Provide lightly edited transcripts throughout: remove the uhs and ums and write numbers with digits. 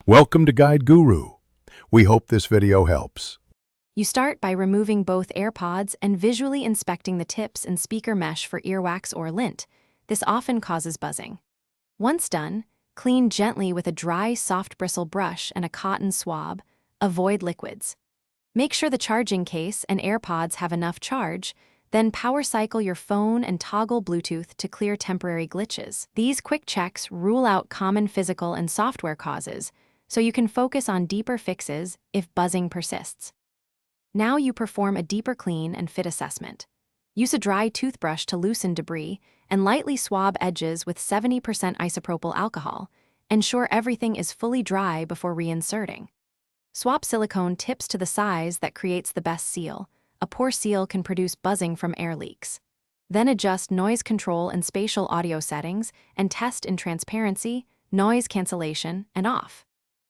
Welcome to Guide Guru. We hope this video helps. You start by removing both AirPods and visually inspecting the tips and speaker mesh for earwax or lint. This often causes buzzing. Once done, clean gently with a dry, soft bristle brush and a cotton swab. Avoid liquids. Make sure the charging case and AirPods have enough charge, then power cycle your phone and toggle Bluetooth to clear temporary glitches. These quick checks rule out common physical and software causes, so you can focus on deeper fixes if buzzing persists. Now you perform a deeper clean and fit assessment. Use a dry toothbrush to loosen debris and lightly swab edges with 70% isopropyl alcohol. Ensure everything is fully dry before reinserting. Swap silicone tips to the size that creates the best seal. A poor seal can produce buzzing from air leaks. Then adjust noise control and spatial audio settings and test in transparency, noise cancellation, and off.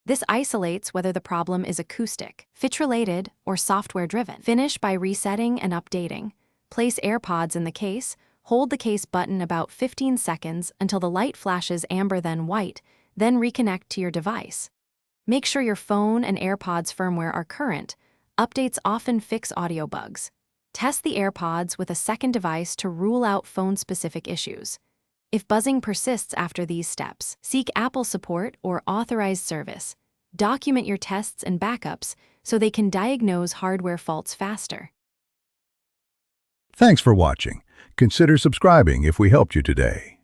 This isolates whether the problem is acoustic, fit-related, or software-driven. Finish by resetting and updating. Place AirPods in the case, hold the case button about 15 seconds until the light flashes amber then white, then reconnect to your device. Make sure your phone and AirPods firmware are current. Updates often fix audio bugs. Test the AirPods with a second device to rule out phone-specific issues. If buzzing persists after these steps, seek Apple support or authorized service. Document your tests and backups so they can diagnose hardware faults faster. Thanks for watching. Consider subscribing if we helped you today.